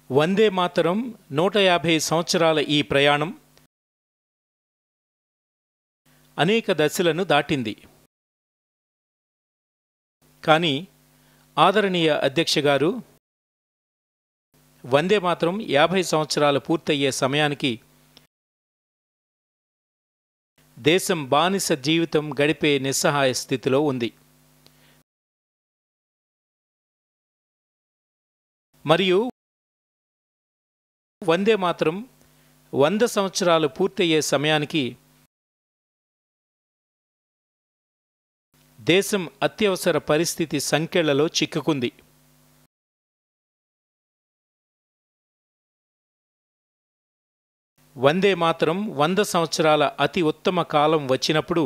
వందే మాతరం 150 సంవత్సరాల ఈ ప్రయాణం అనేక దశలను దాటింది. కానీ ఆదరణీయ అధ్యక్ష గారు, వందే మాతరం 50 సంవత్సరాలు పూర్తయ్యే సమయానికి దేశం బానిస జీవితం గడిపే నిస్సహాయ స్థితిలో ఉంది. మరియు వందే మాతరం 100 సంవత్సరాలు పూర్తయ్యే సమయానికి దేశం అత్యవసర పరిస్థితి సంకెళ్లలో చిక్కుకుంది. వందే మాతరం 100 సంవత్సరాల అతి ఉత్తమ కాలం వచ్చినప్పుడు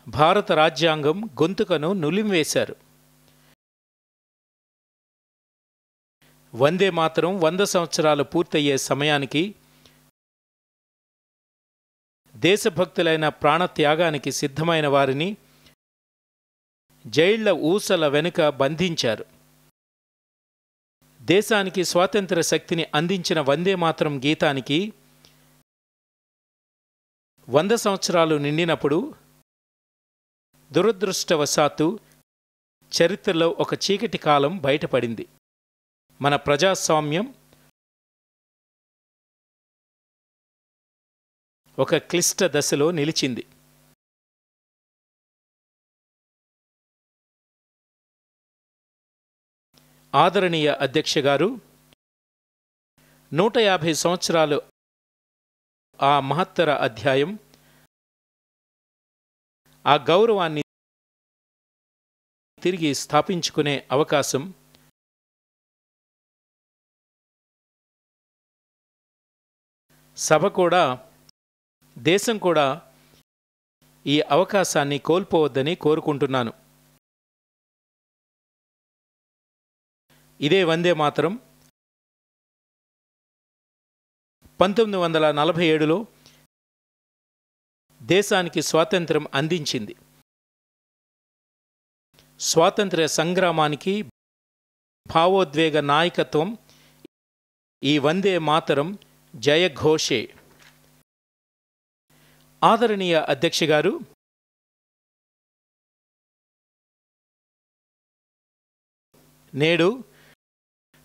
భారత రాజ్యాంగం గొంతుకను నులిమివేశారు. వందే మాతరం 100 సంవత్సరాలు పూర్తయ్యే సమయానికి దేశభక్తులైన ప్రాణత్యాగానికి సిద్ధమైన వారిని జైళ్ల ఊసల వెనుక బంధించారు. దేశానికి స్వాతంత్ర్య శక్తిని అందించిన వందే మాతరం గీతానికి 100 సంవత్సరాలు నిండినప్పుడు దురదృష్టవశాత్తు చరిత్రలో ఒక చీకటి కాలం బయటపడింది. మన ప్రజాస్వామ్యం ఒక క్లిష్ట దశలో నిలిచింది. ఆదరణీయ అధ్యక్ష గారు, 150 సంవత్సరాలు ఆ మహత్తర అధ్యాయం, ఆ గౌరవాన్ని తిరిగి స్థాపించుకునే అవకాశం సభ కూడా దేశం కూడా ఈ అవకాశాన్ని కోల్పోవద్దని కోరుకుంటున్నాను. ఇదే వందే మాతరం 1947లో దేశానికి స్వాతంత్ర్యం అందించింది. స్వాతంత్ర్య సంగ్రామానికి భావోద్వేగ నాయకత్వం ఈ వందే మాతరం జయఘోషే. ఆదరణీయ అధ్యక్ష గారు, నేడు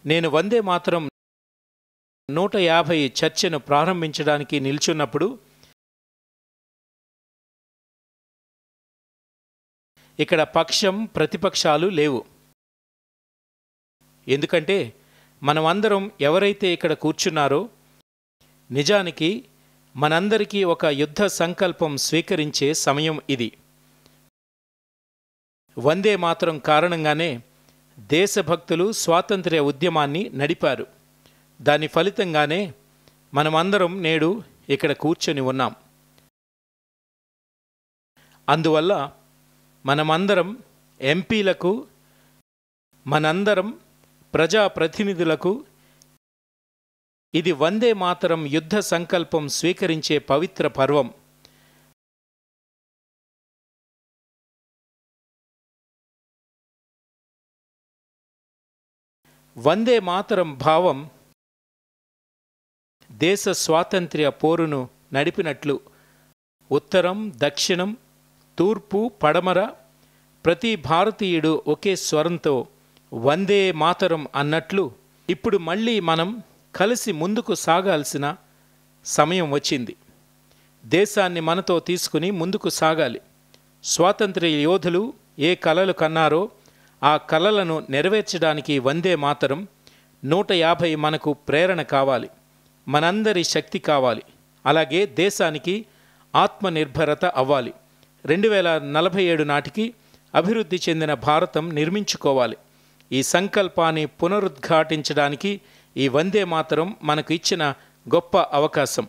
నేను వందే మాతరం 150 చర్చను ప్రారంభించడానికి నిల్చున్నప్పుడు ఇక్కడ పక్షం ప్రతిపక్షాలు లేవు. ఎందుకంటే మనమందరం ఎవరైతే ఇక్కడ కూర్చున్నారో నిజానికి మనందరికీ ఒక యుద్ధ సంకల్పం స్వీకరించే సమయం ఇది. వందే మాతరం కారణంగానే దేశభక్తులు స్వాతంత్ర్య ఉద్యమాన్ని నడిపారు. దాని ఫలితంగానే మనమందరం నేడు ఇక్కడ కూర్చొని ఉన్నాం. అందువల్ల మనమందరం ఎంపీలకు, మనందరం ప్రజాప్రతినిధులకు ఇది వందే మాతరం యుద్ధ సంకల్పం స్వీకరించే పవిత్ర పర్వం. వందే మాతరం భావం దేశ స్వాతంత్ర్య పోరును నడిపినట్లు ఉత్తరం, దక్షిణం, తూర్పు, పడమర ప్రతి భారతీయుడు ఒకే స్వరంతో వందే మాతరం అన్నట్లు ఇప్పుడు మళ్ళీ మనం కలిసి ముందుకు సాగాల్సిన సమయం వచ్చింది. దేశాన్ని మనతో తీసుకుని ముందుకు సాగాలి. స్వాతంత్ర్య యోధులు ఏ కలలు కన్నారో ఆ కలలను నెరవేర్చడానికి వందే మాతరం 150 మనకు ప్రేరణ కావాలి, మనందరి శక్తి కావాలి. అలాగే దేశానికి ఆత్మనిర్భరత అవ్వాలి. 2047 నాటికి అభివృద్ధి చెందిన భారతం నిర్మించుకోవాలి. ఈ సంకల్పాన్ని పునరుద్ఘాటించడానికి ఈ వందే మాతరం మనకు ఇచ్చిన గొప్ప అవకాశం.